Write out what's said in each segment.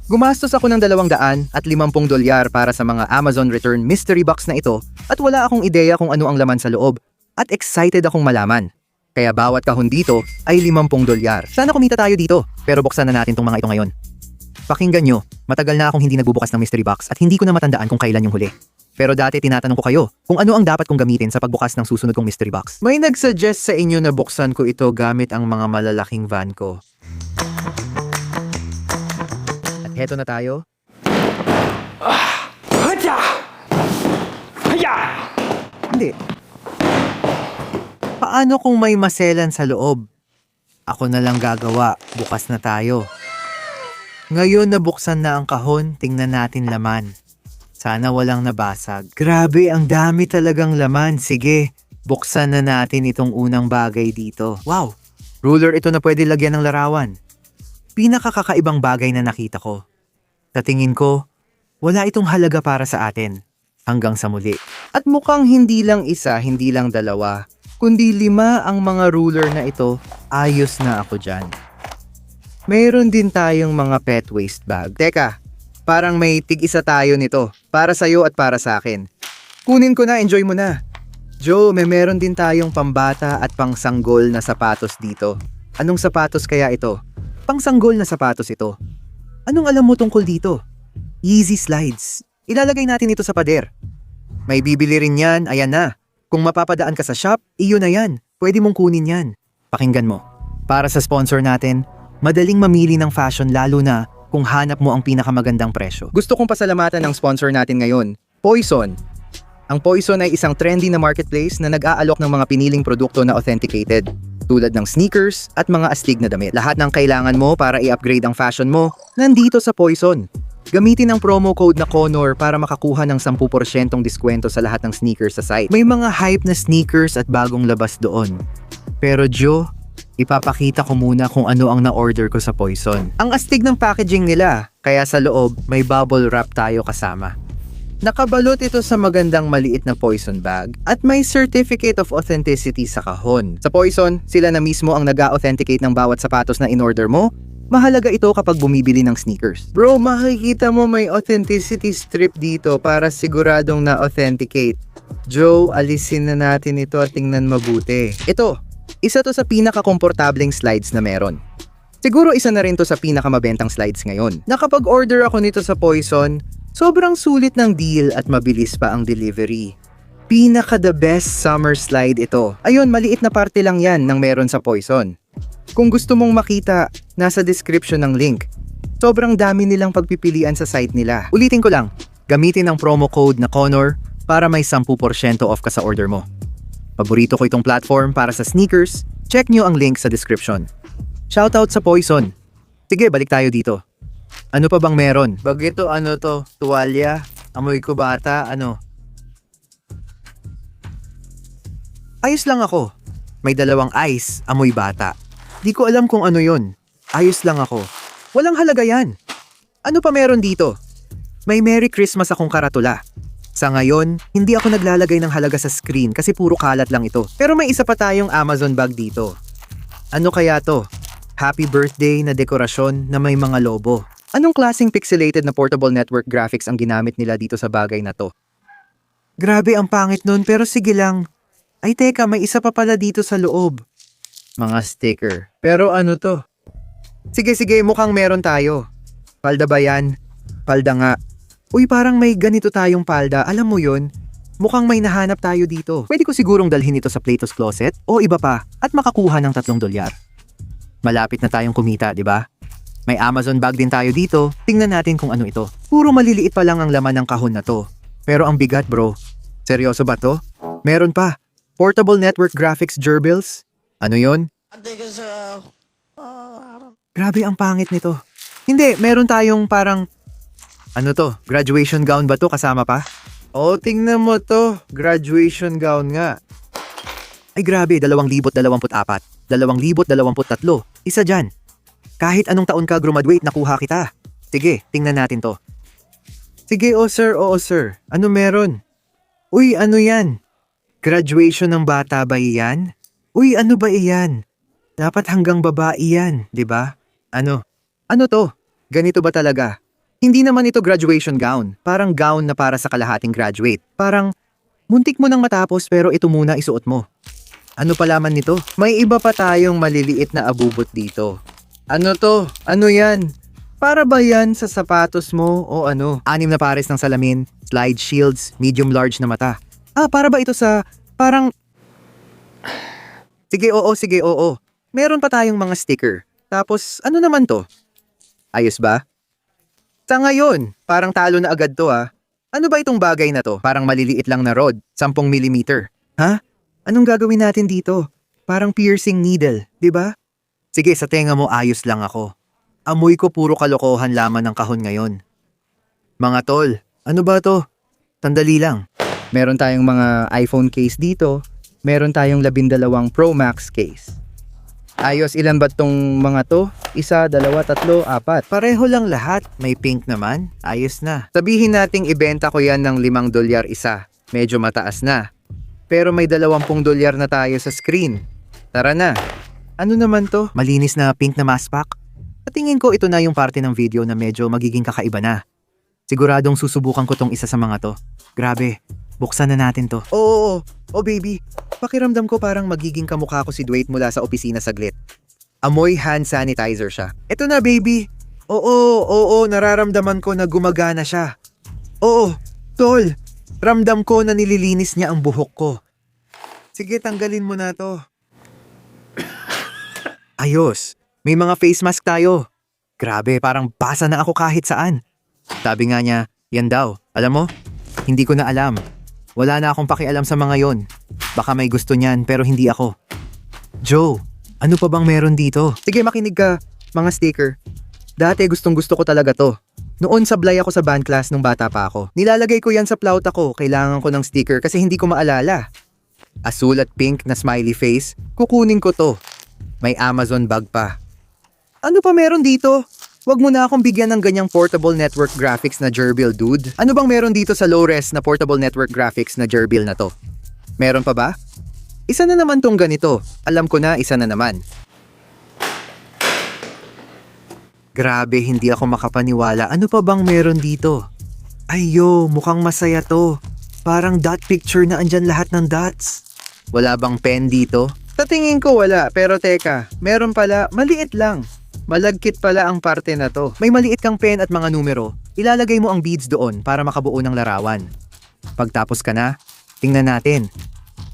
Gumastos ako ng $250 para sa mga Amazon Return Mystery Box na ito at wala akong ideya kung ano ang laman sa loob at excited akong malaman. Kaya bawat kahon dito ay $50. Sana kumita tayo dito, pero buksan na natin tong mga ito ngayon. Pakinggan nyo, matagal na akong hindi nagbubukas ng mystery box at hindi ko na matandaan kung kailan yung huli. Pero dati tinatanong ko kayo kung ano ang dapat kong gamitin sa pagbukas ng susunod kong mystery box. May nagsuggest sa inyo na buksan ko ito gamit ang mga malalaking van ko. Heto na tayo. Hindi. Paano kung may maselan sa loob? Ako na lang gagawa. Bukas na tayo. Ngayon nabuksan na ang kahon, tingnan natin laman. Sana walang nabasag. Grabe, ang dami talagang laman. Sige, buksan na natin itong unang bagay dito. Wow! Ruler ito na pwede lagyan ng larawan. Pinakakakaibang bagay na nakita ko. Sa tingin ko, wala itong halaga para sa atin. Hanggang sa muli. At mukhang hindi lang isa, hindi lang dalawa, kundi 5 ang mga ruler na ito. Ayos na ako dyan. Mayroon din tayong mga pet waste bag. Teka, parang may tig-isa tayo nito. Para sa'yo at para sa akin. Kunin ko na, enjoy mo na. Joe, meron din tayong pambata at pangsanggol na sapatos dito. Anong sapatos kaya ito? Pangsanggol na sapatos ito. Anong alam mo tungkol dito? Easy slides. Ilalagay natin ito sa pader. May bibili rin yan, ayan na. Kung mapapadaan ka sa shop, iyon na yan. Pwede mong kunin yan. Pakinggan mo. Para sa sponsor natin, madaling mamili ng fashion lalo na kung hanap mo ang pinakamagandang presyo. Gusto kong pasalamatan ng sponsor natin ngayon, Poison. Ang Poison ay isang trendy na marketplace na nag-aalok ng mga piniling produkto na authenticated, tulad ng sneakers at mga astig na damit. Lahat ng kailangan mo para i-upgrade ang fashion mo, nandito sa Poison. Gamitin ang promo code na Connor para makakuha ng 10% diskwento sa lahat ng sneakers sa site. May mga hype na sneakers at bagong labas doon. Pero Joe, ipapakita ko muna kung ano ang na-order ko sa Poison. Ang astig ng packaging nila, kaya sa loob may bubble wrap tayo kasama. Nakabalot ito sa magandang maliit na Poison bag at may certificate of authenticity sa kahon. Sa Poison, sila na mismo ang nag-authenticate ng bawat sapatos na in-order mo. Mahalaga ito kapag bumibili ng sneakers. Bro, makikita mo may authenticity strip dito para siguradong na-authenticate. Joe, alisin na natin ito at tingnan mabuti. Ito, isa to sa pinaka-komportableng slides na meron. Siguro isa na rin to sa pinakamabentang slides ngayon. Nakapag-order ako nito sa Poison, sobrang sulit ng deal at mabilis pa ang delivery. Pinaka the best summer slide ito. Ayun, maliit na parte lang yan ng meron sa Poison. Kung gusto mong makita, nasa description ng link. Sobrang dami nilang pagpipilian sa site nila. Ulitin ko lang, gamitin ang promo code na Connor para may 10% off ka sa order mo. Paborito ko itong platform para sa sneakers, check nyo ang link sa description. Shoutout sa Poison. Sige, balik tayo dito. Ano pa bang meron? Bagito, ano to? Tuwalya? Amoy ko bata? Ano? Ayos lang ako. May 2 ice, amoy bata. Di ko alam kung ano yon. Ayos lang ako. Walang halaga yan. Ano pa meron dito? May Merry Christmas akong karatula. Sa ngayon, hindi ako naglalagay ng halaga sa screen kasi puro kalat lang ito. Pero may isa pa tayong Amazon bag dito. Ano kaya to? Happy birthday na dekorasyon na may mga lobo. Anong klaseng pixelated na portable network graphics ang ginamit nila dito sa bagay na to? Grabe ang pangit nun pero sige lang. Ay teka, may isa pa pala dito sa loob. Mga sticker. Pero ano to? Sige, mukhang meron tayo. Palda ba yan? Palda nga. Uy, parang may ganito tayong palda. Alam mo yun? Mukhang may nahanap tayo dito. Pwede ko sigurong dalhin ito sa Plato's Closet o iba pa at makakuha ng $3. Malapit na tayong kumita, di ba? May Amazon bag din tayo dito. Tingnan natin kung ano ito. Puro maliliit pa lang ang laman ng kahon na to. Pero ang bigat, bro. Seryoso ba to? Meron pa. Portable network graphics gerbils. Ano yon? Grabe ang pangit nito. Hindi, meron tayong parang... Ano to? Graduation gown ba to? Kasama pa? Oh, tingnan mo to. Graduation gown nga. Ay grabe, 2024. 2023. Isa dyan. Kahit anong taon ka graduate, nakuha kita. Sige, tingnan natin to. Sige, oo sir. Ano meron? Uy, ano yan? Graduation ng bata ba iyan? Uy, ano ba iyan? Dapat hanggang babae yan, di ba? Ano? Ano to? Ganito ba talaga? Hindi naman ito graduation gown. Parang gown na para sa kalahating graduate. Parang muntik mo nang matapos pero ito muna isuot mo. Ano pa laman nito? May iba pa tayong maliliit na abubot dito. Ano to? Ano yan? Para ba yan sa sapatos mo o ano? 6 na pares ng salamin, slide shields, medium large na mata. Para ba ito sa parang... Sige, oo. Meron pa tayong mga sticker. Tapos, ano naman to? Ayos ba? Sa ngayon, parang talo na agad to ah. Ano ba itong bagay na to? Parang maliliit lang na rod, 10 millimeter. Ha? Anong gagawin natin dito? Parang piercing needle, di ba? Sige, sa tenga mo ayos lang ako. Amoy ko puro kalokohan laman ng kahon ngayon. Mga tol, ano ba to? Sandali lang. Meron tayong mga iPhone case dito. Meron tayong 12 Pro Max case. Ayos, ilan ba tong mga to? 1, 2, 3, 4. Pareho lang lahat. May pink naman. Ayos na. Sabihin nating ibenta ko yan ng $5 isa. Medyo mataas na. Pero may $20 na tayo sa screen. Tara na. Ano naman to? Malinis na pink na mask pack? Sa tingin ko ito na yung parte ng video na medyo magiging kakaiba na. Siguradong susubukan ko tong isa sa mga to. Grabe, buksan na natin to. Oo, baby. Pakiramdam ko parang magiging kamukha ko si Dwight mula sa opisina saglit. Amoy hand sanitizer siya. Ito na baby. Oo, nararamdaman ko na gumagana siya. Oo, tol. Ramdam ko na nililinis niya ang buhok ko. Sige, tanggalin mo na to. Ayos. May mga face mask tayo. Grabe, parang basa na ako kahit saan. Sabi nga niya, yan daw. Alam mo, hindi ko na alam. Wala na akong pakialam sa mga yon. Baka may gusto niyan pero hindi ako. Joe, ano pa bang meron dito? Sige, makinig ka. Mga sticker. Dati gustong gusto ko talaga to. Noon sablay ako sa band class nung bata pa ako. Nilalagay ko yan sa plauta ko. Kailangan ko ng sticker kasi hindi ko maalala. Asul at pink na smiley face. Kukunin ko to. May Amazon bag pa. Ano pa meron dito? Wag mo na akong bigyan ng ganyang portable network graphics na gerbil, dude. Ano bang meron dito sa low-res na portable network graphics na gerbil na to? Meron pa ba? Isa na naman tong ganito. Alam ko na, isa na naman. Grabe, hindi ako makapaniwala. Ano pa bang meron dito? Ayo, mukhang masaya to. Parang dot picture na andyan lahat ng dots. Wala bang pen dito? Sa tingin ko wala, pero teka, meron pala, maliit lang. Malagkit pala ang parte na to. May maliit kang pen at mga numero. Ilalagay mo ang beads doon para makabuo ng larawan. Pagtapos ka na, tingnan natin.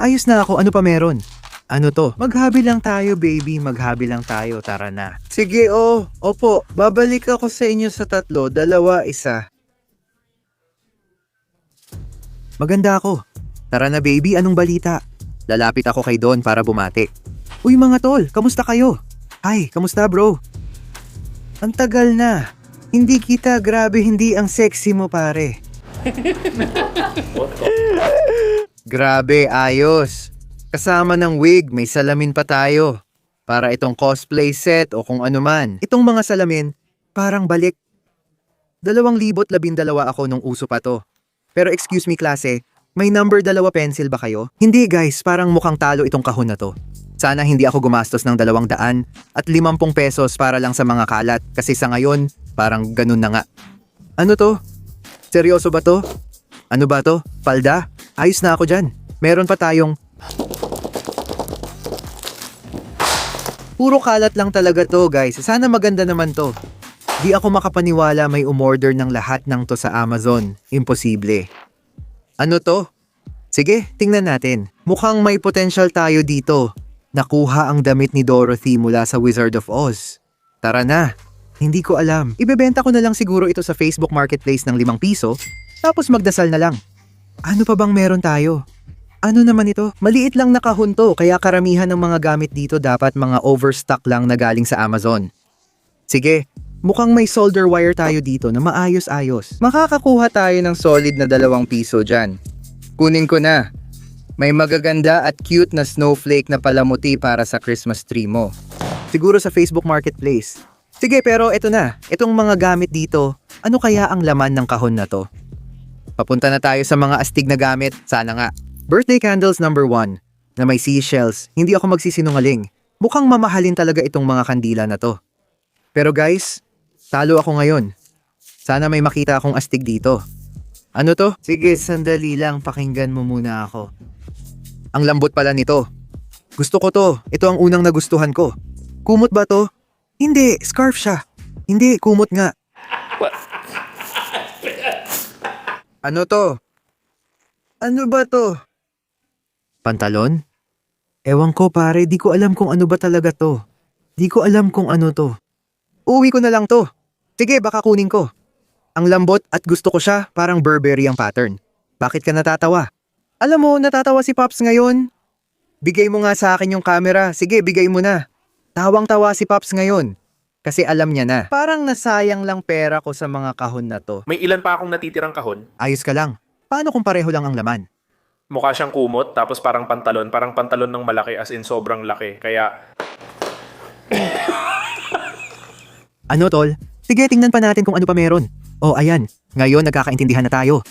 Ayos na ako, ano pa meron? Ano to? Maghabi lang tayo, baby. Maghabi lang tayo, tara na. Sige, opo. Babalik ako sa inyo sa 3, 2, 1. Maganda ako. Tara na, baby, anong balita? Lalapit ako kay Don para bumati. Uy mga tol, kamusta kayo? Hi, kamusta bro? Ang tagal na. Hindi kita, grabe, hindi ang sexy mo pare. Grabe, ayos. Kasama ng wig, may salamin pa tayo. Para itong cosplay set o kung ano man. Itong mga salamin, parang balik. 2012 ako nung uso pa to. Pero excuse me klase, may number 2 pencil ba kayo? Hindi guys, parang mukhang talo itong kahon na to. Sana hindi ako gumastos ng 200 at 50 pesos para lang sa mga kalat kasi sa ngayon, parang ganun na nga. Ano to? Seryoso ba to? Ano ba to? Palda? Ayos na ako dyan. Meron pa tayong... Puro kalat lang talaga to guys. Sana maganda naman to. Di ako makapaniwala may umorder ng lahat ng to sa Amazon. Imposible. Ano to? Sige, tingnan natin. Mukhang may potential tayo dito. Nakuha ang damit ni Dorothy mula sa Wizard of Oz. Tara na. Hindi ko alam. Ibebenta ko na lang siguro ito sa Facebook Marketplace ng 5 piso, tapos magdasal na lang. Ano pa bang meron tayo? Ano naman ito? Maliit lang na kahon to, kaya karamihan ng mga gamit dito dapat mga overstock lang na galing sa Amazon. Sige, mukhang may solder wire tayo dito na maayos-ayos. Makakakuha tayo ng solid na 2 piso dyan. Kunin ko na. May magaganda at cute na snowflake na palamuti para sa Christmas tree mo. Siguro sa Facebook Marketplace. Sige, pero eto na. Itong mga gamit dito, ano kaya ang laman ng kahon na to? Papunta na tayo sa mga astig na gamit. Sana nga. Birthday candles number 1 na may seashells. Hindi ako magsisinungaling. Mukhang mamahalin talaga itong mga kandila na to. Pero guys, talo ako ngayon. Sana may makita akong astig dito. Ano to? Sige, sandali lang. Pakinggan mo muna ako. Ang lambot pala nito. Gusto ko to. Ito ang unang nagustuhan ko. Kumot ba to? Hindi, scarf siya. Hindi, kumot nga. Ano to? Ano ba to? Pantalon? Ewan ko pare, di ko alam kung ano ba talaga to. Di ko alam kung ano to. Uwi ko na lang to. Sige, baka kunin ko. Ang lambot at gusto ko siya, parang Burberry ang pattern. Bakit ka natatawa? Alam mo, natatawa si Pops ngayon. Bigay mo nga sa akin yung camera. Sige, bigay mo na. Tawang-tawa si Pops ngayon. Kasi alam niya na. Parang nasayang lang pera ko sa mga kahon na to. May ilan pa akong natitirang kahon. Ayos ka lang. Paano kung pareho lang ang laman? Mukha siyang kumot, tapos parang pantalon ng malaki as in sobrang laki. Kaya, Ano tol? Sige, tingnan pa natin kung ano pa meron. Oh, ayan. Ngayon nagkakaintindihan na tayo.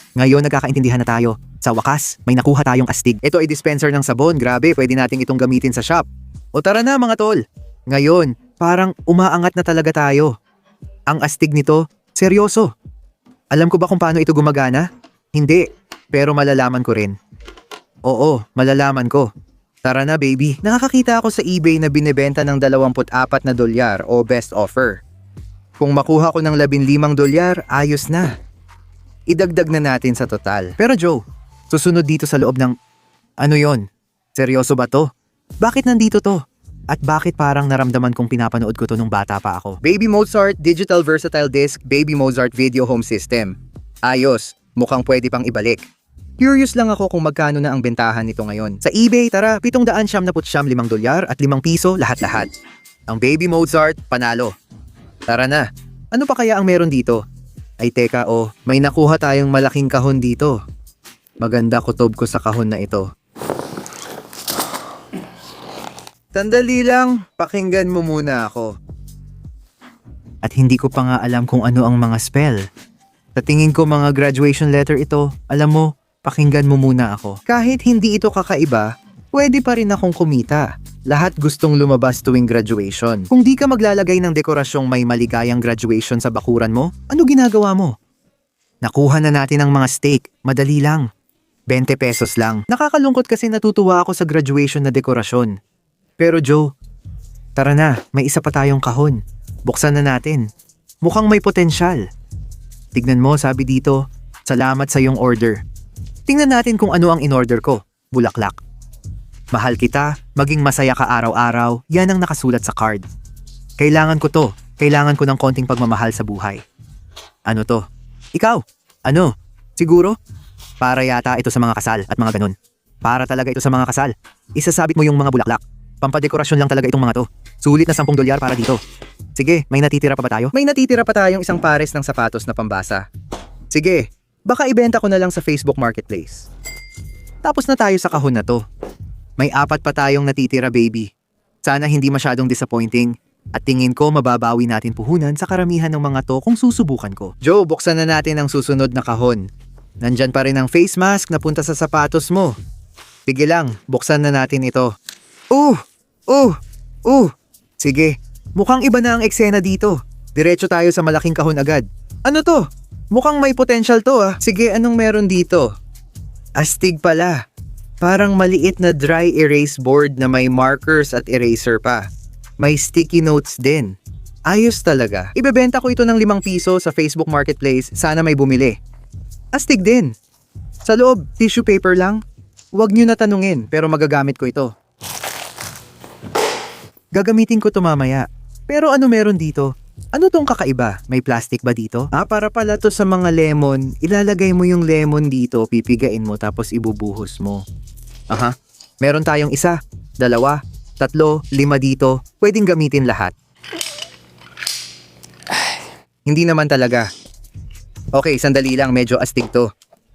Sa wakas, may nakuha tayong astig. Ito ay dispenser ng sabon. Grabe, pwede nating itong gamitin sa shop. O tara na mga tol. Ngayon, parang umaangat na talaga tayo. Ang astig nito, seryoso. Alam ko ba kung paano ito gumagana? Hindi, pero malalaman ko rin. Oo, malalaman ko. Tara na baby. Nakakakita ako sa eBay na binebenta ng $24 o best offer. Kung makuha ko ng $15, ayos na. Idagdag na natin sa total. Pero Joe, susunod dito sa loob ng... Ano yon? Seryoso ba to? Bakit nandito to? At bakit parang naramdaman kong pinapanood ko to nung bata pa ako? Baby Mozart Digital Versatile Disc Baby Mozart Video Home System. Ayos, mukhang pwede pang ibalik. Curious lang ako kung magkano na ang bentahan nito ngayon. Sa eBay, tara, $775 at ₱5 lahat-lahat. Ang Baby Mozart, panalo. Tara na, ano pa kaya ang meron dito? Ay teka may nakuha tayong malaking kahon dito. Maganda kutob ko sa kahon na ito. Sandali lang, pakinggan mo muna ako. At hindi ko pa nga alam kung ano ang mga spell. Sa tingin ko mga graduation letter ito. Alam mo, pakinggan mo muna ako. Kahit hindi ito kakaiba, pwede pa rin akong kumita. Lahat gustong lumabas tuwing graduation. Kung di ka maglalagay ng dekorasyong may maligayang graduation sa bakuran mo, ano ginagawa mo? Nakuha na natin ang mga steak, madali lang. 20 pesos lang. Nakakalungkot kasi natutuwa ako sa graduation na dekorasyon. Pero Joe, tara na, may isa pa tayong kahon. Buksan na natin. Mukhang may potensyal. Tignan mo, sabi dito, salamat sa iyong order. Tingnan natin kung ano ang in-order ko. Bulaklak. Mahal kita, maging masaya ka araw-araw, yan ang nakasulat sa card. Kailangan ko to. Kailangan ko ng konting pagmamahal sa buhay. Ano to? Ikaw? Ano? Siguro? Para yata ito sa mga kasal at mga ganun. Para talaga ito sa mga kasal. Isasabit mo yung mga bulaklak. Pampadekorasyon lang talaga itong mga to. Sulit na $10 para dito. Sige, may natitira pa ba tayo? May natitira pa tayong isang pares ng sapatos na pambasa. Sige, baka ibenta ko na lang sa Facebook Marketplace. Tapos na tayo sa kahon na to. May 4 pa tayong natitira baby. Sana hindi masyadong disappointing. At tingin ko mababawi natin puhunan sa karamihan ng mga to kung susubukan ko. Joe, buksan na natin ang susunod na kahon. Nandyan pa rin ang face mask na punta sa sapatos mo. Sige lang, buksan na natin ito. Sige, mukhang iba na ang eksena dito. Diretso tayo sa malaking kahon agad. Ano to? Mukhang may potential to ah. Sige, anong meron dito? Astig pala. Parang maliit na dry erase board na may markers at eraser pa. May sticky notes din. Ayos talaga. Ibebenta ko ito ng ₱5 sa Facebook Marketplace. Sana may bumili. Astig din. Sa loob, tissue paper lang. Huwag nyo na tanungin, pero magagamit ko ito. Gagamitin ko to mamaya. Pero ano meron dito? Ano tong kakaiba? May plastic ba dito? Para pala to sa mga lemon. Ilalagay mo yung lemon dito, pipigain mo, tapos ibubuhos mo. Aha. Meron tayong 1, 2, 3, 5 dito. Pwedeng gamitin lahat. Hindi naman talaga. Okay, sandali lang, medyo astig to.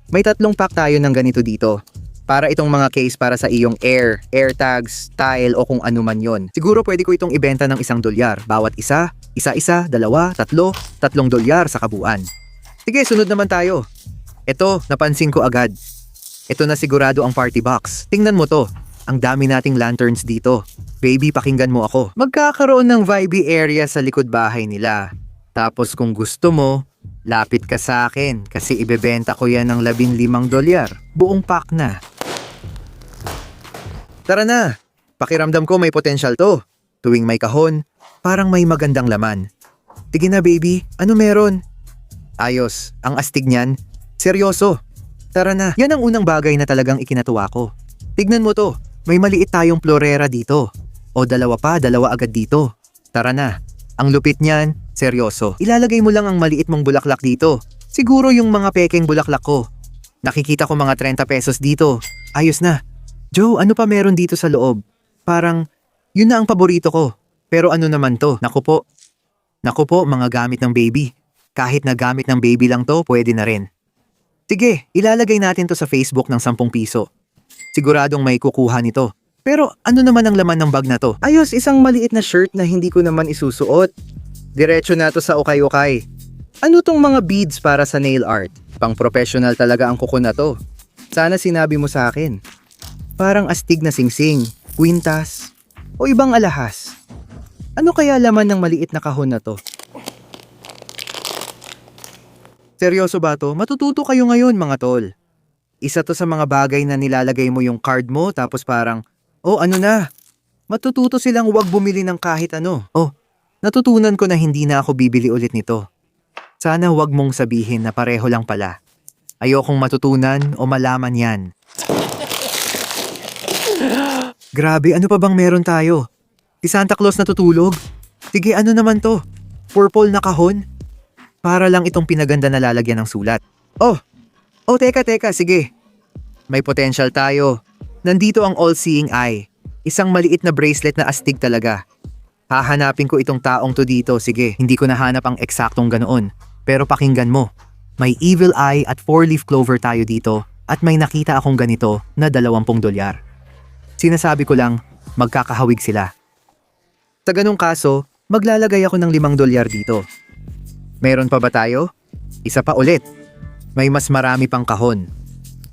May 3 pack tayo ng ganito dito. Para itong mga case para sa iyong air tags, tile o kung ano man yon. Siguro pwede ko itong ibenta ng $1. Bawat isa, 2, 3, $3 sa kabuuan. Sige, sunod naman tayo. Ito, napansin ko agad. Ito na sigurado ang party box. Tingnan mo to. Ang dami nating lanterns dito. Baby, pakinggan mo ako. Magkakaroon ng vibey area sa likod bahay nila. Tapos kung gusto mo, Lapit ka sa akin kasi ibebenta ko yan ng $15. Buong pack na. Tara na! Pakiramdam ko may potensyal to. Tuwing may kahon, parang may magandang laman. Tige na baby, ano meron? Ayos, ang astig niyan. Seryoso. Tara na, yan ang unang bagay na talagang ikinatuwa ko. Tignan mo to, may maliit tayong florera dito. O dalawa agad dito. Tara na, ang lupit niyan, seryoso. Ilalagay mo lang ang maliit mong bulaklak dito. Siguro yung mga pekeng bulaklak ko. Nakikita ko mga 30 pesos dito. Ayos na. Joe, ano pa meron dito sa loob? Parang, yun na ang paborito ko. Pero ano naman to? Naku po, mga gamit ng baby. Kahit na gamit ng baby lang to, pwede na rin. Sige, ilalagay natin to sa Facebook ng 10 piso. Siguradong may kukuha nito. Pero ano naman ang laman ng bag na to? Ayos, isang maliit na shirt na hindi ko naman isusuot. Diretso na to sa ukay-ukay. Ano tong mga beads para sa nail art? Pang professional talaga ang kuko na to. Sana sinabi mo sa akin. Parang astig na singsing, kwintas, o ibang alahas. Ano kaya laman ng maliit na kahon na to? Seryoso ba to? Matututo kayo ngayon mga tol. Isa to sa mga bagay na nilalagay mo yung card mo tapos parang, oh ano na? Matututo silang huwag bumili ng kahit ano. Oh, natutunan ko na hindi na ako bibili ulit nito. Sana huwag mong sabihin na pareho lang pala. Ayokong matutunan o malaman yan. Grabe, ano pa bang meron tayo? Si Santa Claus natutulog? Sige, ano naman to? Purple na kahon? Para lang itong pinaganda na lalagyan ng sulat. Oh, teka, sige. May potential tayo. Nandito ang all-seeing eye. Isang maliit na bracelet na astig talaga. Hahanapin ko itong taong to dito, sige. Hindi ko nahanap ang eksaktong ganoon. Pero pakinggan mo. May evil eye at 4-leaf clover tayo dito at may nakita akong ganito na $20. Sinasabi ko lang, magkakahawig sila. Sa ganung kaso, maglalagay ako ng $5 dito. Meron pa ba tayo? Isa pa ulit. May mas marami pang kahon.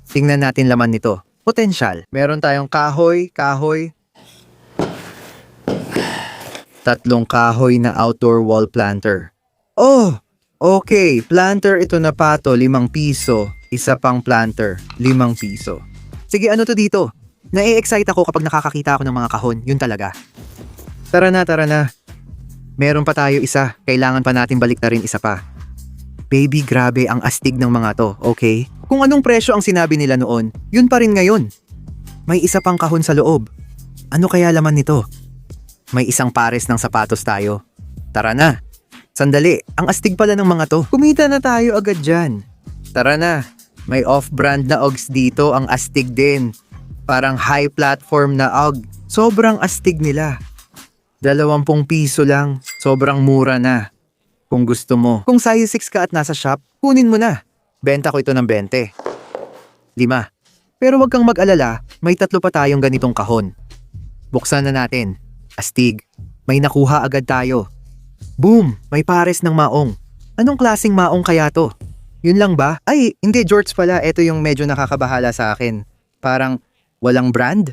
Tingnan natin laman nito. Potential. Meron tayong kahoy. 3 kahoy na outdoor wall planter. Oh! Okay, planter ito na pato, 5 piso. Isa pang planter, 5 piso. Sige, ano to dito? Nai-excite ako kapag nakakakita ako ng mga kahon. Yun talaga. Tara na. Meron pa tayo isa. Kailangan pa natin balik na rin isa pa. Baby, grabe ang astig ng mga to, okay? Kung anong presyo ang sinabi nila noon, yun pa rin ngayon. May isa pang kahon sa loob. Ano kaya laman nito? May isang pares ng sapatos tayo. Tara na. Sandali, ang astig pala ng mga to. Kumita na tayo agad dyan. Tara na. May off-brand na Uggs dito, ang astig din. Parang high platform na Ugg. Sobrang astig nila. 20 piso lang. Sobrang mura na. Kung gusto mo. Kung size 6 ka at nasa shop, kunin mo na. Benta ko ito ng 20. 5. Pero wag kang mag-alala, may 3 pa tayong ganitong kahon. Buksan na natin. Astig. May nakuha agad tayo. Boom! May pares ng maong. Anong klaseng maong kaya to? Yun lang ba? Ay, hindi George pala. Ito yung medyo nakakabahala sa akin. Parang walang brand?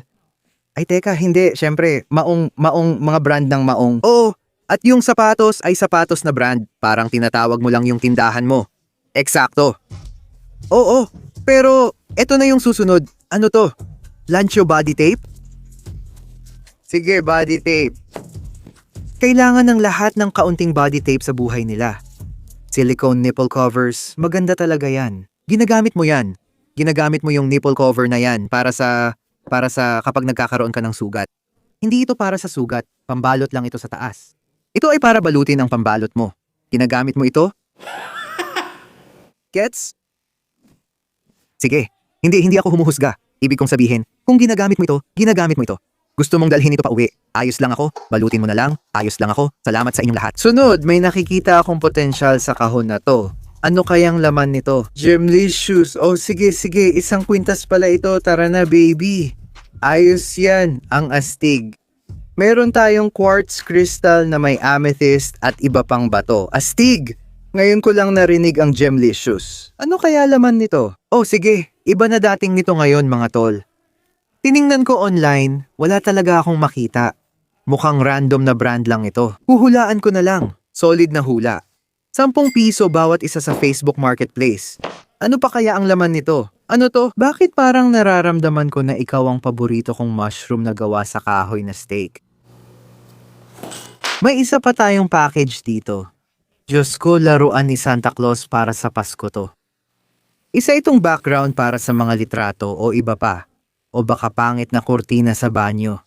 Ay teka, hindi. Syempre, maong mga brand ng maong. Oo, at yung sapatos ay sapatos na brand. Parang tinatawag mo lang yung tindahan mo. Eksakto. Oo, pero eto na yung susunod. Ano to? Lancho body tape? Sige, body tape. Kailangan ng lahat ng kaunting body tape sa buhay nila. Silicone nipple covers, maganda talaga yan. Ginagamit mo yan. Ginagamit mo yung nipple cover na yan para sa kapag nagkakaroon ka ng sugat. Hindi ito para sa sugat, pambalot lang ito sa taas. Ito ay para balutin ang pambalot mo. Ginagamit mo ito? Gets? Sige, hindi ako humuhusga. Ibig kong sabihin, kung ginagamit mo ito. Gusto mong dalhin ito pa uwi. Ayos lang ako, balutin mo na lang. Ayos lang ako, salamat sa inyong lahat. Sunod, may nakikita akong potensyal sa kahon na to. Ano kayang laman nito? Gemless shoes. Oh, sige. Isang kwintas pala ito. Tara na, baby. Ayos yan. Ang astig. Meron tayong quartz crystal na may amethyst at iba pang bato. Astig! Ngayon ko lang narinig ang gemless shoes. Ano kaya laman nito? Oh, sige. Iba na dating nito ngayon, mga tol. Tiningnan ko online. Wala talaga akong makita. Mukhang random na brand lang ito. Huhulaan ko na lang. Solid na hula. 10 piso bawat isa sa Facebook Marketplace. Ano pa kaya ang laman nito? Ano to? Bakit parang nararamdaman ko na ikaw ang paborito kong mushroom na gawa sa kahoy na steak? May isa pa tayong package dito. Diyos ko, laruan ni Santa Claus para sa Pasko to. Isa itong background para sa mga litrato o iba pa. O baka pangit na kurtina sa banyo.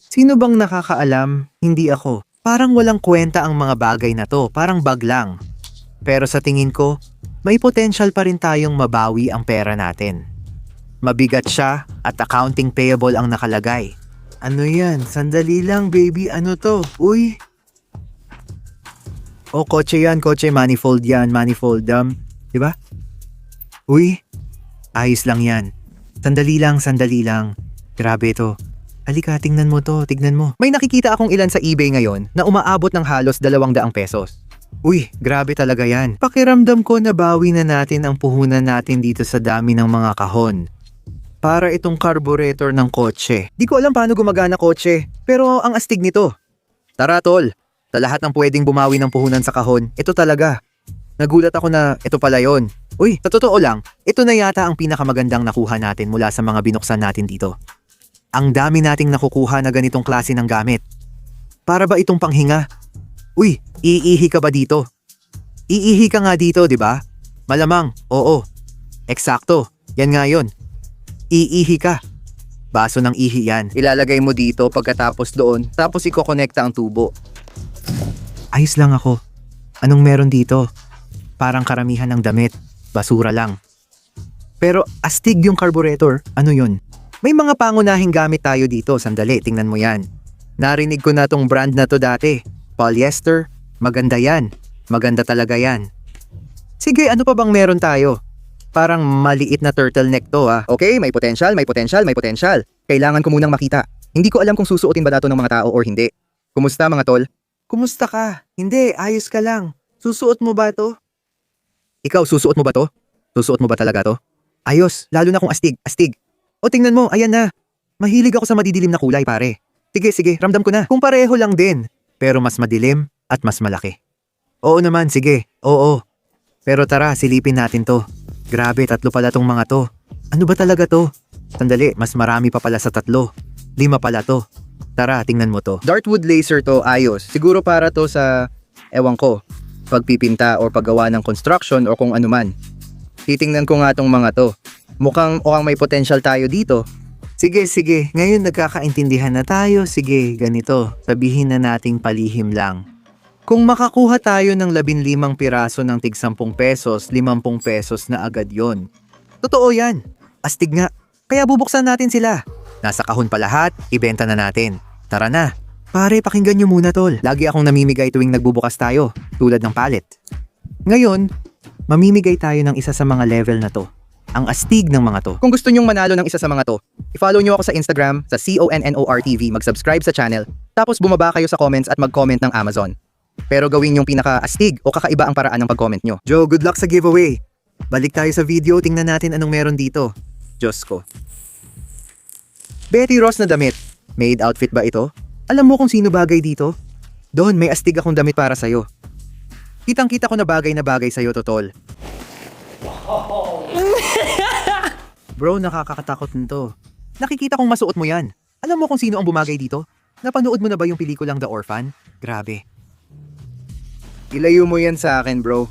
Sino bang nakakaalam? Hindi ako. Parang walang kwenta ang mga bagay na to, parang bag lang. Pero sa tingin ko, may potential pa rin tayong mabawi ang pera natin. Mabigat siya at accounting payable ang nakalagay. Ano yan? Sandali lang baby, ano to? Uy! O kotse yan, kotse, manifold yan, manifold, diba? Uy! Ayos lang yan. Sandali lang. Grabe to. Halika, tingnan mo to, tignan mo. May nakikita akong ilan sa eBay ngayon na umaabot ng halos 200 pesos. Uy, grabe talaga yan. Pakiramdam ko na bawi na natin ang puhunan natin dito sa dami ng mga kahon. Para itong carburetor ng kotse. Di ko alam paano gumagana kotse, pero ang astig nito. Tara tol, sa lahat ng pwedeng bumawi ng puhunan sa kahon, ito talaga. Nagulat ako na ito pala yon. Uy, sa totoo lang, ito na yata ang pinakamagandang nakuha natin mula sa mga binuksan natin dito. Ang dami nating nakukuha na ganitong klase ng gamit. Para ba itong panghinga? Uy, iihi ka ba dito? Iihi ka nga dito, di ba? Malamang, oo. Eksakto, yan nga yun. Iihi ka. Baso ng ihi yan. Ilalagay mo dito pagkatapos doon, tapos ikokonekta ang tubo. Ayos lang ako. Anong meron dito? Parang karamihan ng damit. Basura lang. Pero astig yung carburetor. Ano yun? May mga pangunahing gamit tayo dito. Sandali, tingnan mo yan. Narinig ko na tong brand na to dati. Polyester. Maganda yan. Maganda talaga yan. Sige, ano pa bang meron tayo? Parang maliit na turtleneck to ha. Okay, may potential. Kailangan ko munang makita. Hindi ko alam kung susuotin ba dato ng mga tao or hindi. Kumusta mga tol? Kumusta ka? Hindi, ayos ka lang. Susuot mo ba to? Ikaw, susuot mo ba to? Susuot mo ba talaga to? Ayos, lalo na kung astig. O tingnan mo, ayan na. Mahilig ako sa madidilim na kulay pare. Sige, ramdam ko na. Kung pareho lang din. Pero mas madilim at mas malaki. Oo naman, sige. Oo. Pero tara, silipin natin to. Grabe, 3 pala tong mga to. Ano ba talaga to? Sandali, mas marami pa pala sa 3. 5 pala to. Tara, tingnan mo to. Dartwood laser to, ayos. Siguro para to sa, ewan ko, pagpipinta or paggawa ng construction o kung anuman. Titingnan ko nga tong mga to. Mukhang may potential tayo dito. Sige. Ngayon nagkakaintindihan na tayo. Sige, ganito. Sabihin na nating palihim lang. Kung makakuha tayo ng 15 piraso ng tig 10 pesos, 50 pesos na agad yon. Totoo yan. Astig nga. Kaya bubuksan natin sila. Nasa kahon pa lahat, ibenta na natin. Tara na. Pare, pakinggan nyo muna tol. Lagi akong namimigay tuwing nagbubukas tayo, tulad ng pallet. Ngayon, mamimigay tayo ng isa sa mga level na to. Ang astig ng mga to. Kung gusto nyong manalo ng isa sa mga to, i-follow nyo ako sa Instagram, sa CONNORTV, mag-subscribe sa channel, tapos bumaba kayo sa comments at mag-comment ng Amazon. Pero gawin yung pinaka-astig o kakaiba ang paraan ng pag-comment nyo. Joe, good luck sa giveaway. Balik tayo sa video, tingnan natin anong meron dito. Diyos ko. Betty Ross na damit. Maid outfit ba ito? Alam mo kung sino bagay dito? Doon, may astig akong damit para sa'yo. Kitang-kita ko na bagay sa'yo, totol. Bro, nakakakatakot nito. Nakikita kong masuot mo yan. Alam mo kung sino ang bumagay dito? Napanood mo na ba yung pelikulang The Orphan? Grabe. Ilayo mo yan sa akin, bro.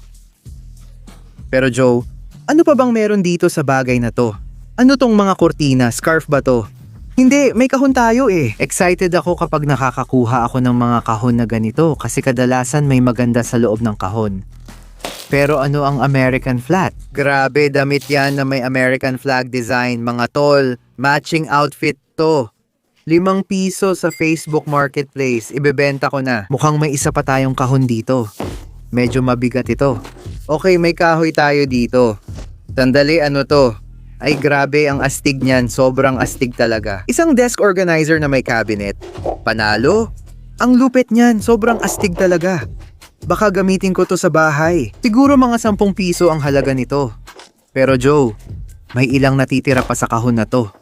Pero Joe, ano pa bang meron dito sa bagay na to? Ano tong mga kurtina? Scarf ba to? Hindi, may kahon tayo eh. Excited ako kapag nakakakuha ako ng mga kahon na ganito kasi kadalasan may maganda sa loob ng kahon. Pero ano ang American flag? Grabe, damit yan na may American flag design. Mga tol, matching outfit to. 5 piso sa Facebook Marketplace. Ibebenta ko na. Mukhang may isa pa tayong kahon dito. Medyo mabigat ito. Okay, may kahoy tayo dito. Sandali, ano to? Ay grabe, ang astig niyan. Sobrang astig talaga. Isang desk organizer na may cabinet. Panalo? Ang lupit niyan. Sobrang astig talaga. Baka gamitin ko to sa bahay. Siguro mga 10 piso ang halaga nito. Pero Joe, may ilang natitira pa sa kahon na to.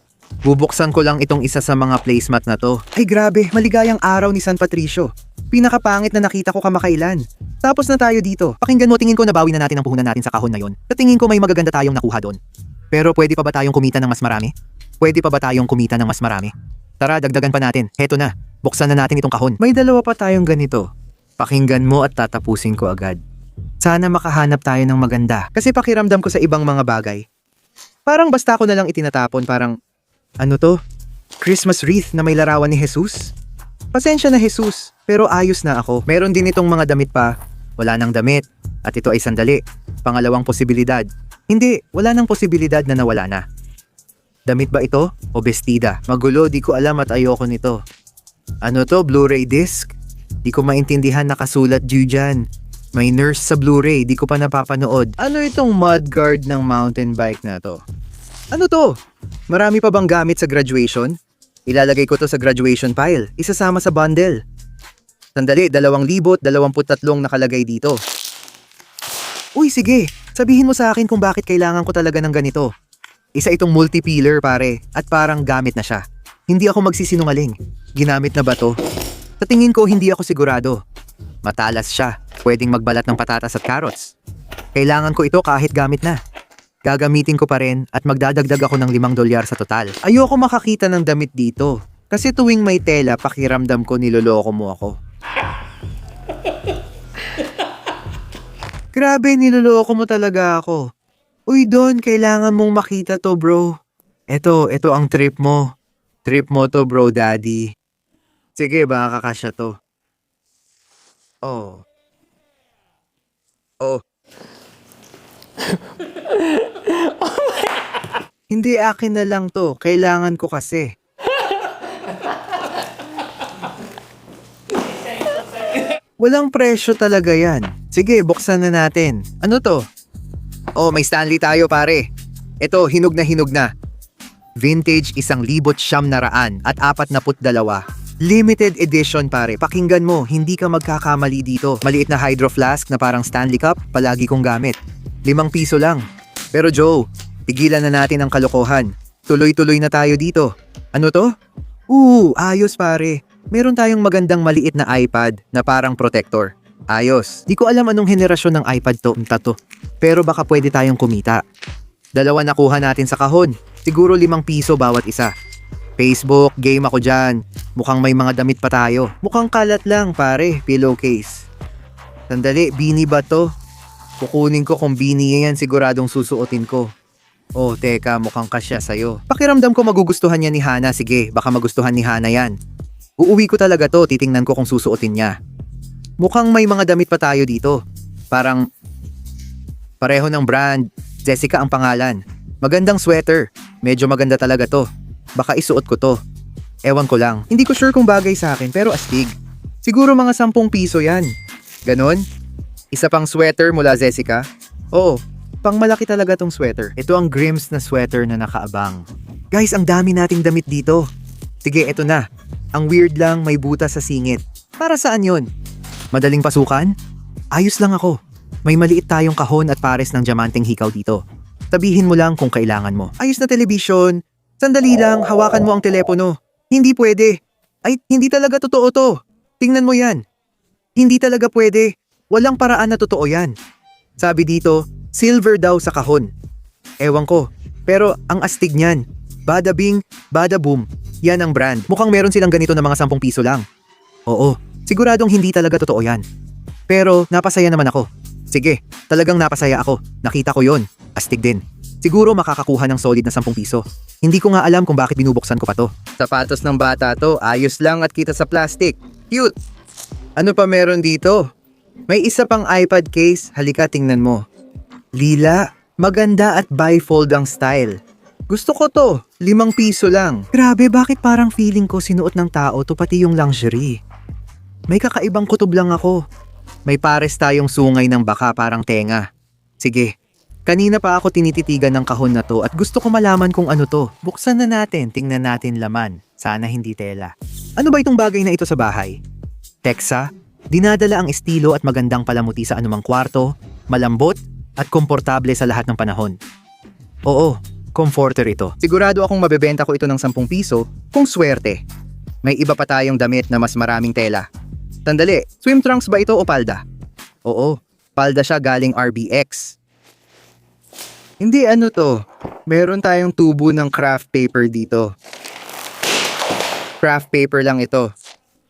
Bubuksan ko lang itong isa sa mga placemat na to. Ay grabe, maligayang araw ni San Patricio. Pinakapangit na nakita ko kamakailan. Tapos na tayo dito. Pakinggan mo, tingin ko nabawi na natin ang puhunan natin sa kahon na yon. Sa tingin ko may magaganda tayong nakuha doon. Pero pwede pa ba tayong kumita ng mas marami? Pwede pa ba tayong kumita ng mas marami? Tara, dagdagan pa natin. Heto na. Buksan na natin itong kahon. May dalawa pa tayong ganito. Pakinggan mo at tatapusin ko agad. Sana makahanap tayo ng maganda. Kasi pakiramdam ko sa ibang mga bagay. Parang basta ko na lang itinatapon, parang, ano to? Christmas wreath na may larawan ni Jesus? Pasensya na Jesus, pero ayos na ako. Meron din itong mga damit pa. Wala nang damit. At ito ay sandali. Pangalawang posibilidad. Hindi, wala nang posibilidad na nawala na. Damit ba ito o bestida? Magulo, di ko alam at ayoko nito. Ano to, Blu-ray disc? Di ko maintindihan nakasulat dyan. May nurse sa Blu-ray, di ko pa napapanood. Ano itong mudguard ng mountain bike na to? Ano to? Marami pa bang gamit sa graduation? Ilalagay ko to sa graduation pile. Isasama sa bundle. Sandali, 2,023 nakalagay dito. Uy, sige. Sabihin mo sa akin kung bakit kailangan ko talaga ng ganito. Isa itong multi-pillar, pare. At parang gamit na siya. Hindi ako magsisinungaling. Ginamit na ba to? Sa tingin ko, hindi ako sigurado. Matalas siya. Pwedeng magbalat ng patatas at carrots. Kailangan ko ito kahit gamit na. Gagamitin ko pa rin at magdadagdag ako ng $5 sa total. Ayoko makakita ng damit dito. Kasi tuwing may tela, pakiramdam ko niloloko mo ako. Grabe, niloloko mo talaga ako. Uy, Don, kailangan mong makita to, bro. Ito ang trip mo. Trip mo to, bro, daddy. Sige, baka kakasya to. Oh. Hindi, akin na lang to. Kailangan ko kasi. Walang presyo talaga yan. Sige, buksan na natin. Ano to? Oh, may Stanley tayo, pare. Ito, hinog na. Vintage 1,900 at 42. Limited edition, pare. Pakinggan mo, hindi ka magkakamali dito. Maliit na hydro flask na parang Stanley Cup, palagi kong gamit. ₱5 lang. Pero Joe, tigilan na natin ang kalokohan. Tuloy-tuloy na tayo dito. Ano to? Ayos, pare. Meron tayong magandang maliit na iPad na parang protector. Ayos. Di ko alam anong henerasyon ng iPad to. Pero baka pwede tayong kumita. 2 nakuha natin sa kahon. Siguro ₱5 bawat isa. Facebook, game ako dyan. Mukhang may mga damit pa tayo. Mukhang kalat lang, pare. Pillowcase. Sandali, beanie ba to? Kukunin ko kung beanie yan, siguradong susuotin ko. Oh, teka, mukhang kasya sa'yo. Pakiramdam ko magugustuhan niya ni Hana. Sige, baka magustuhan ni Hana yan. Uuwi ko talaga to, titingnan ko kung susuotin niya. Mukhang may mga damit pa tayo dito. Parang pareho ng brand. Jessica ang pangalan. Magandang sweater. Medyo maganda talaga to. Baka isuot ko to. Ewan ko lang. Hindi ko sure kung bagay sa akin pero astig. Siguro mga ₱10 yan. Ganon? Isa pang sweater mula Jessica? Oo, pang malaki talaga tong sweater. Ito ang Grims na sweater na nakaabang. Guys, ang dami nating damit dito. Sige, eto na. Ang weird lang, may butas sa singit. Para saan yon? Madaling pasukan? Ayos lang ako. May maliit tayong kahon at pares ng diamanteng hikaw dito. Sabihin mo lang kung kailangan mo. Ayos na television. Sandali lang, hawakan mo ang telepono. Hindi pwede. Ay, hindi talaga totoo to. Tingnan mo yan. Hindi talaga pwede. Walang paraan na totoo yan. Sabi dito, silver daw sa kahon. Ewan ko. Pero ang astig niyan. Bada bing, bada boom. Yan ang brand. Mukhang meron silang ganito na mga ₱10 lang. Oo, siguradong hindi talaga totoo yan. Pero napasaya naman ako. Sige, talagang napasaya ako. Nakita ko yon. Astig din. Siguro makakakuha ng solid na ₱10. Hindi ko nga alam kung bakit binubuksan ko pa to. Sapatos ng bata to, ayos lang at kita sa plastic. Cute! Ano pa meron dito? May isa pang iPad case, halika tingnan mo. Lila, maganda at bifold ang style. Gusto ko to, ₱5 lang. Grabe, bakit parang feeling ko sinuot ng tao to pati yung lingerie? May kakaibang kutob lang ako. May pares tayong sungay ng baka parang tenga. Sige, kanina pa ako tinititigan ng kahon na to at gusto ko malaman kung ano to. Buksan na natin, tingnan natin laman. Sana hindi tela. Ano ba itong bagay na ito sa bahay? Teksa, dinadala ang estilo at magandang palamuti sa anumang kwarto, malambot at komportable sa lahat ng panahon. Oo, comforter ito. Sigurado akong mabebenta ko ito ng ₱10 kung swerte. May iba pa tayong damit na mas maraming tela. Sandali, swim trunks ba ito o palda? Oo, palda siya galing RBX. Hindi ano to, meron tayong tubo ng craft paper dito. Craft paper lang ito.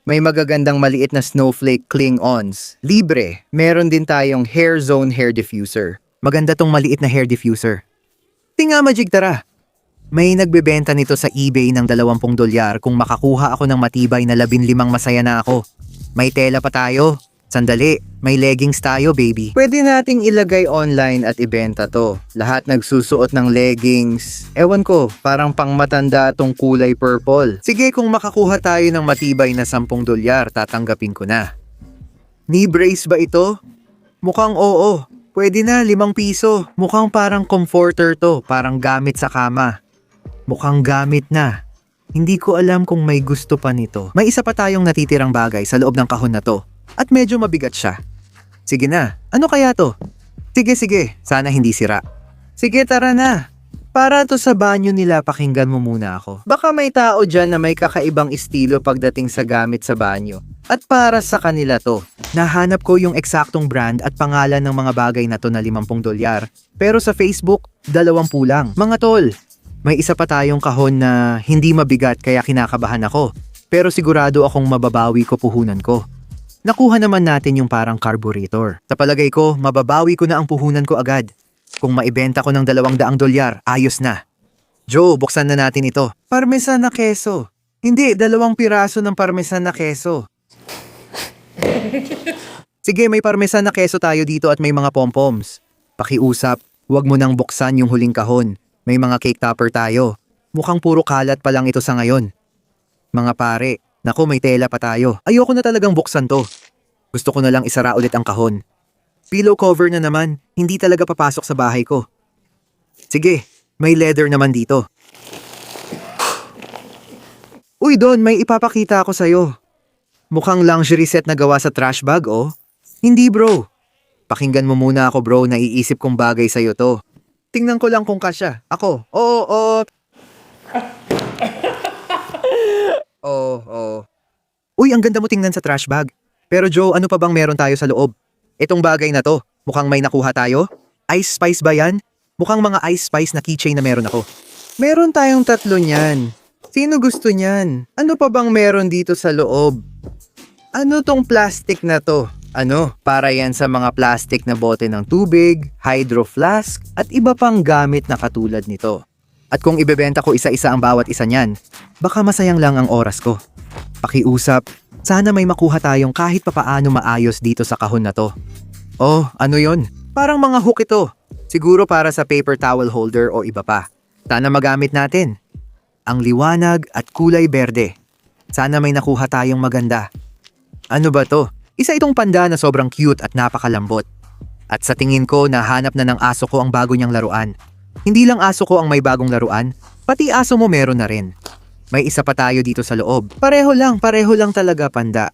May magagandang maliit na snowflake cling-ons. Libre. Meron din tayong hair zone hair diffuser. Maganda tong maliit na hair diffuser. Tinga Majig, tara. May nagbebenta nito sa eBay ng $20 kung makakuha ako ng matibay na 15 masaya na ako. May tela pa tayo. Sandali, may leggings tayo, baby. Pwede nating ilagay online at ibenta to. Lahat nagsusuot ng leggings. Ewan ko, parang pangmatanda tong kulay purple. Sige, kung makakuha tayo ng matibay na $10, tatanggapin ko na. Knee brace ba ito? Mukhang oo. Pwede na, ₱5. Mukhang parang comforter to, parang gamit sa kama. Mukhang gamit na. Hindi ko alam kung may gusto pa nito. May isa pa tayong natitirang bagay sa loob ng kahon na to. At medyo mabigat siya. Sige na, ano kaya to? Sige, sana hindi sira. Sige, tara na. Para to sa banyo nila, pakinggan mo muna ako. Baka may tao dyan na may kakaibang estilo pagdating sa gamit sa banyo. At para sa kanila to. Nahanap ko yung eksaktong brand at pangalan ng mga bagay na to na $50. Pero sa Facebook, 20 lang. Mga tol, may isa pa tayong kahon na hindi mabigat kaya kinakabahan ako. Pero sigurado akong mababawi ko puhunan ko. Nakuha naman natin yung parang carburetor. Sa palagay ko, mababawi ko na ang puhunan ko agad. Kung maibenta ko ng $200, ayos na. Joe, buksan na natin ito. Parmesan na keso. Hindi, 2 piraso ng parmesan na keso. Sige, may parmesan na keso tayo dito at may mga pompoms. Pakiusap, huwag mo nang buksan yung huling kahon. May mga cake topper tayo. Mukhang puro kalat pa lang ito sa ngayon. Mga pare, naku, may tela pa tayo. Ayoko na talagang buksan to. Gusto ko na lang isara ulit ang kahon. Pillow cover na naman, hindi talaga papasok sa bahay ko. Sige, may leather naman dito. Uy, Don, may ipapakita ako sa'yo. Mukhang luxury set na gawa sa trash bag, oh. Hindi, bro. Pakinggan mo muna ako, bro, naiisip kong bagay sa'yo to. Tingnan ko lang kung kasya. Ako, oo. Oo. Uy, ang ganda mo tingnan sa trash bag. Pero Joe, ano pa bang meron tayo sa loob? Itong bagay na to, mukhang may nakuha tayo? Ice Spice ba yan? Mukhang mga Ice Spice na keychain na meron ako. Meron tayong 3 niyan. Sino gusto niyan? Ano pa bang meron dito sa loob? Ano tong plastic na to? Ano? Para yan sa mga plastic na bote ng tubig, hydro flask, at iba pang gamit na katulad nito. At kung ibebenta ko isa-isa ang bawat isa niyan, baka masayang lang ang oras ko. Pakiusap, sana may makuha tayong kahit papaano maayos dito sa kahon na to. Oh, ano yon? Parang mga hook ito. Siguro para sa paper towel holder o iba pa. Sana magamit natin. Ang liwanag at kulay berde. Sana may nakuha tayong maganda. Ano ba to? Isa itong panda na sobrang cute at napakalambot. At sa tingin ko, nahanap na ng aso ko ang bago niyang laruan. Hindi lang aso ko ang may bagong laruan, pati aso mo meron na rin. May isa pa tayo dito sa loob. Pareho lang talaga, panda.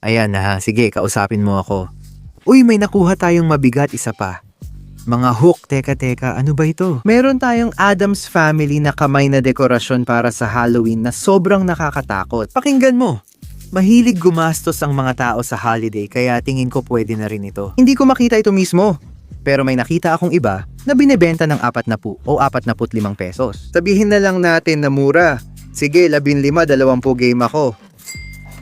Ayan na, sige, kausapin mo ako. Uy, may nakuha tayong mabigat isa pa. Mga hook, teka, ano ba ito? Meron tayong Addams Family na kamay na dekorasyon para sa Halloween na sobrang nakakatakot. Pakinggan mo. Mahilig gumastos ang mga tao sa holiday kaya tingin ko pwede na rin ito. Hindi ko makita ito mismo. Pero may nakita akong iba na binebenta ng 40 o 45 pesos. Sabihin na lang natin na mura. Sige, 15, 20 game ako.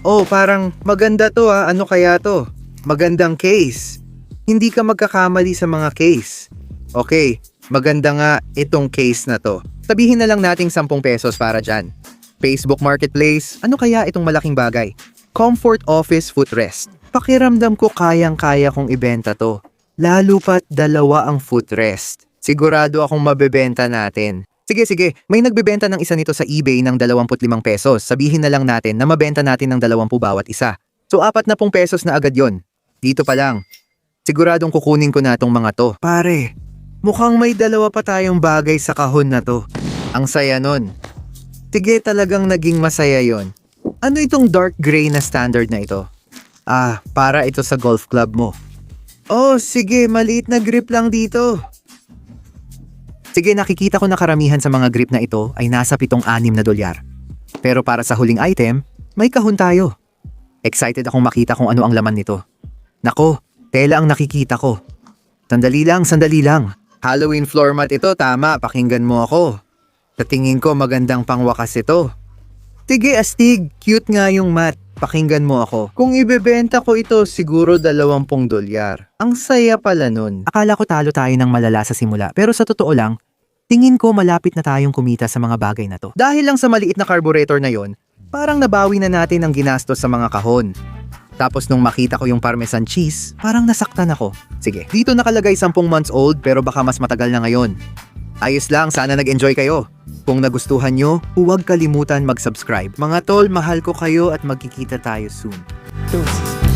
Oh, parang maganda to ha. Ano kaya to? Magandang case. Hindi ka magkakamali sa mga case. Okay, maganda nga itong case na to. Sabihin na lang nating 10 pesos para dyan. Facebook Marketplace, ano kaya itong malaking bagay? Comfort Office Footrest. Pakiramdam ko kayang-kaya kong ibenta to. Lalo pat 2 ang footrest. Sigurado akong mabebenta natin. Sige, may nagbebenta ng isa nito sa eBay ng 25 pesos. Sabihin na lang natin na mabenta natin ng 20 bawat isa. So 40 pesos na agad yon. Dito pa lang. Siguradong kukunin ko na itong mga to. Pare, mukhang may 2 pa tayong bagay sa kahon na to. Ang saya nun. Sige, talagang naging masaya yon. Ano itong dark gray na standard na ito? Para ito sa golf club mo. Oh, sige, maliit na grip lang dito. Sige, nakikita ko na karamihan sa mga grip na ito ay nasa $7-6. Pero para sa huling item, may kahon tayo. Excited akong makita kung ano ang laman nito. Nako, Tela ang nakikita ko. Sandali lang, sandali lang. Halloween floor mat ito, tama, pakinggan mo ako. Sa tingin ko magandang pangwakas ito. Sige, astig, cute nga yung mat. Pakinggan mo ako. Kung ibebenta ko ito, siguro $20. Ang saya pala nun. Akala ko talo tayo ng malala sa simula, pero sa totoo lang, tingin ko malapit na tayong kumita sa mga bagay na to. Dahil lang sa maliit na carburetor na yon, parang nabawi na natin ang ginastos sa mga kahon. Tapos nung makita ko yung parmesan cheese, parang nasaktan ako. Sige, dito nakalagay 10 months old pero baka mas matagal na ngayon. Ayos lang, sana nag-enjoy kayo. Kung nagustuhan nyo, huwag kalimutan mag-subscribe. Mga tol, mahal ko kayo at magkikita tayo soon. Deuces.